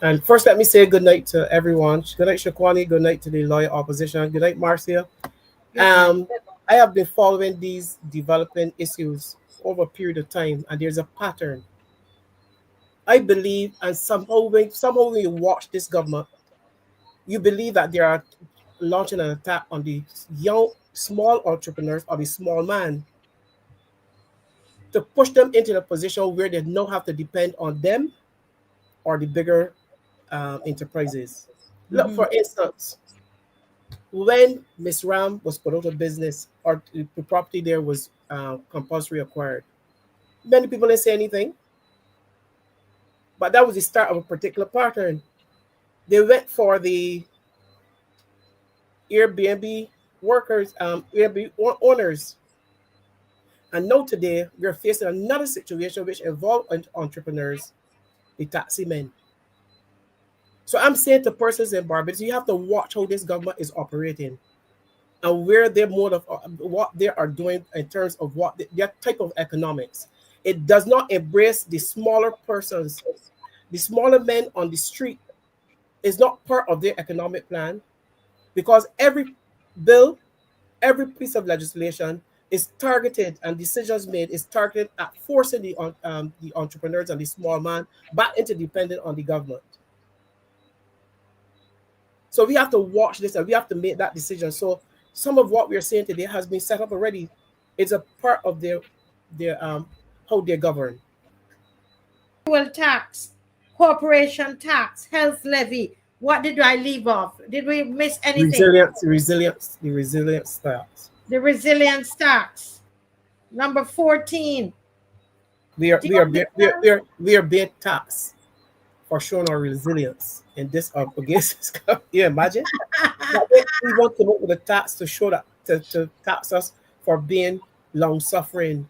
And first, let me say good night to everyone. Good night, Shakwani. Good night to the lawyer opposition. Good night, Marcia. Good night. I have been following these developing issues over a period of time, and there's a pattern. I believe, and somehow when you watch this government, you believe that they are launching an attack on the young, small entrepreneurs or the small man to push them into a position where they don't have to depend on them or the bigger enterprises. Look, Mm-hmm. for instance, when Miss Ram was put out of business or the property there was compulsory acquired, many people didn't say anything, but that was the start of a particular pattern. They went for the Airbnb workers, Airbnb owners. And now today, we're facing another situation which involves entrepreneurs, the taxi men. So I'm saying to persons in Barbados, you have to watch how this government is operating and where their mode of what they are doing in terms of what their type of economics. It does not embrace the smaller persons, the smaller men on the street is not part of their economic plan because every bill, every piece of legislation is targeted and decisions made is targeted at forcing the entrepreneurs and the small man back into dependent on the government. So we have to watch this and we have to make that decision. So some of what we're saying today has been set up already. It's a part of their how they govern. Fuel tax, corporation tax, health levy. What did I leave off? Did we miss anything? The resilience styles. The resilience tax. Number 14. We are Do you we are be- understand? we are being taxed for showing our resilience in this up against this. You imagine that we want to look with a tax to show that to tax us for being long suffering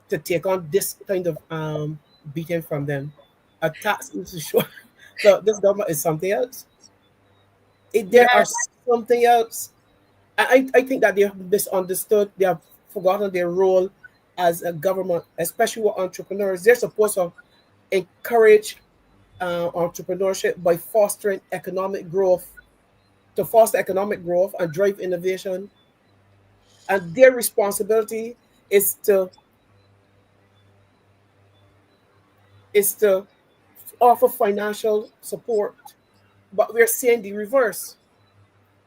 to take on this kind of beating from them. A tax is to show. So this government is something else. There are Yes. something else. I think that they have misunderstood. They have forgotten their role as a government, especially with entrepreneurs. They're supposed to encourage entrepreneurship by fostering economic growth, to foster economic growth and drive innovation. And their responsibility is to offer financial support. But we're seeing the reverse.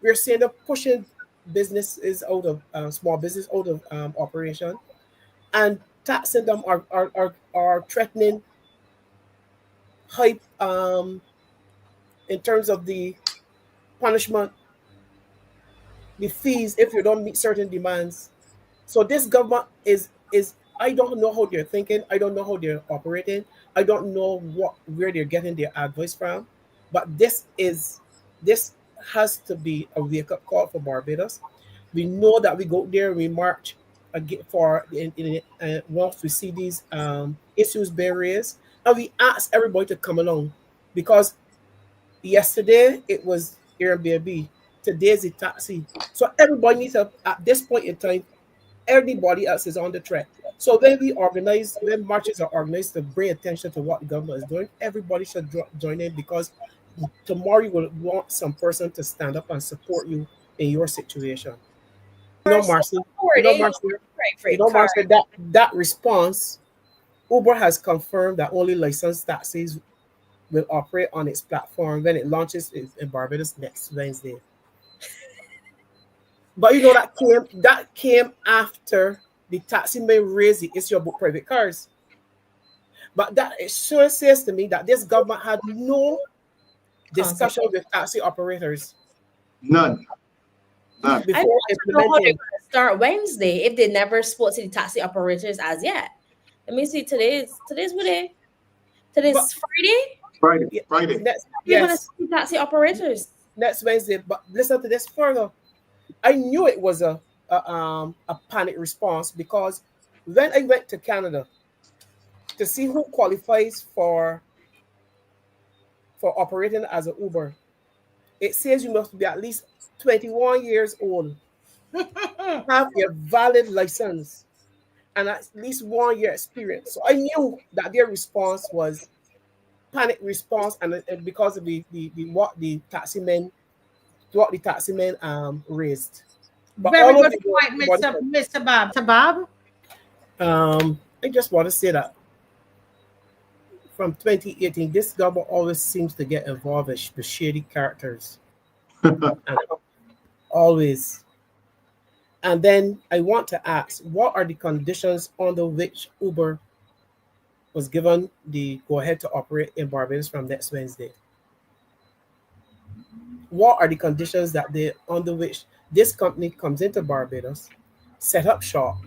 We're seeing them pushing businesses out of small business out of operation and taxing them are threatening high in terms of the punishment, the fees if you don't meet certain demands. So this government is I don't know how they're thinking. I don't know how they're operating. I don't know where they're getting their advice from. But this has to be a wake up call for Barbados. We know that we go there, we march again for once we see these issues being raised, and we ask everybody to come along because yesterday it was Airbnb, today's a taxi. So everybody needs to at this point in time everybody else is on the track. So when marches are organized to bring attention to what the government is doing, everybody should join in because tomorrow you will want some person to stand up and support you in your situation. You know, First Marcy. You know, supporting Marcy. You freight know, car. Marcy. That response, Uber has confirmed that only licensed taxis will operate on its platform when it launches in Barbados next Wednesday. But you know that came after the taxi may raise the issue about private cars. But that it sure says to me that this government had no discussion Consultation. with taxi operators None. None. I before want to know how they're implementing. going to start Wednesday if they never spoke to the taxi operators as yet. Let me see. Today's what day? But Today's Friday. Friday. yeah, Friday. next We're going to yes, see taxi operators. next Wednesday. But listen to this further. I knew it was a panic response because when I went to Canada to see who qualifies for operating as an Uber, it says you must be at least 21 years old, have a valid license, and at least 1 year experience. So I knew that their response was panic response, and because of the what the taxi men raised. But Very all of good the point, body Mr. Babb. I just want to say that from 2018, this government always seems to get involved with shady characters, and always. And then I want to ask, what are the conditions under which Uber was given the go ahead to operate in Barbados from next Wednesday? What are the conditions that they under which this company comes into Barbados, set up shop,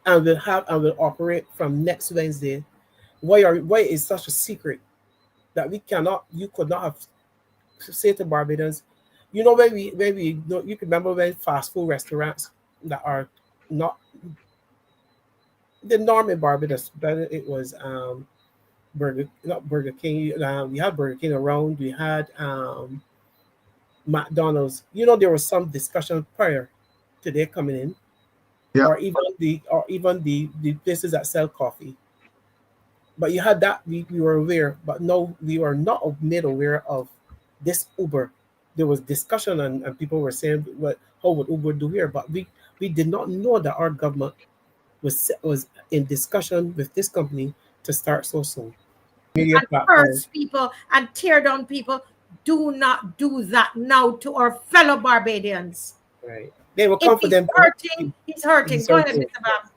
and will operate from next Wednesday? Why is such a secret that you could not have say to Barbadians, when we you can remember when fast food restaurants that are not the norm in Barbados, but it was not Burger King. We had Burger King around. We had McDonald's. There was some discussion prior to their coming in, Yeah. or even the places that sell coffee. But you had that we were aware, but no, we were not made aware of this Uber. There was discussion, and people were saying, "What? How would Uber do here?" But we did not know that our government was in discussion with this company to start so soon. Media And platform, curse people and tear down people. Do not do that now to our fellow Barbadians. right? They will If come for he's them. hurting, he's hurting. He's Go ahead, hurting. Mr. Babb.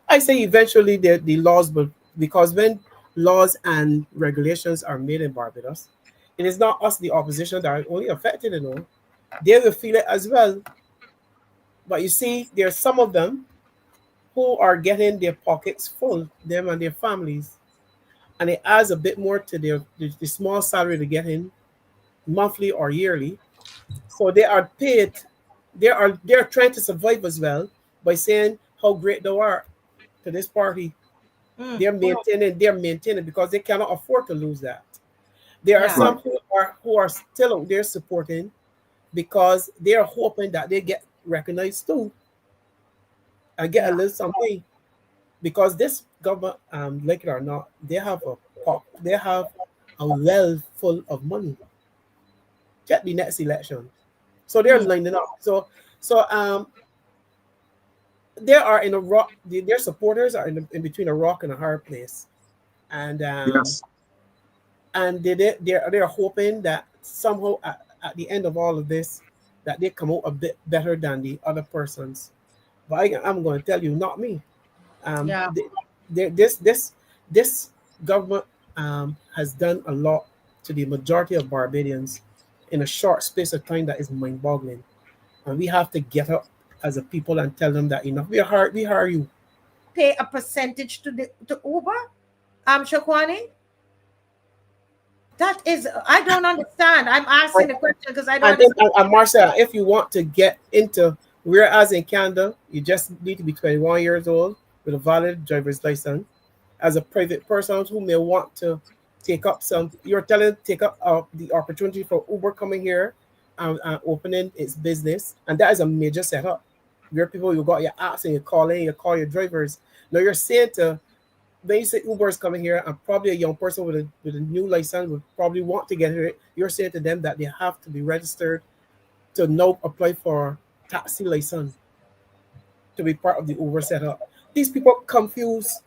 I say eventually the laws will, because when laws and regulations are made in Barbados, it is not us, the opposition, that are only affected. They will feel it as well. But you see, there's some of them who are getting their pockets full, them and their families, and it adds a bit more to the small salary they get in monthly or yearly. So they are paid. They're trying to survive as well by saying how great they are to this party. Mm, They're maintaining because they cannot afford to lose that. There are yeah. Right. some who are still out there supporting because they are hoping that they get recognized too and get a Yeah. little something. Because this government, like it or not, they have a well full of money. Check the next election, so they're Mm, lining up. So they are in a rock. Their supporters are in between a rock and a hard place, and Yes. they're hoping that somehow at the end of all of this, that they come out a bit better than the other persons. But I'm going to tell you, not me. Um, yeah. th- this government has done a lot to the majority of Barbadians in a short space of time that is mind-boggling, and we have to get up as a people and tell them that enough. We hire you, Pay a percentage to Uber, Shakwani? That is, I don't understand. I'm asking the question because I don't understand. and Marcia, if you want to get into, whereas in Canada you just need to be 21 years old with a valid driver's license. As a private person who may want to take up the opportunity for Uber coming here and opening its business, and that is a major setup. Where people, you got your apps and you call your drivers. Now you're saying to, when you say Uber is coming here, and probably a young person with a new license would probably want to get here. You're saying to them that they have to be registered to now apply for taxi license to be part of the Uber setup. These people confuse.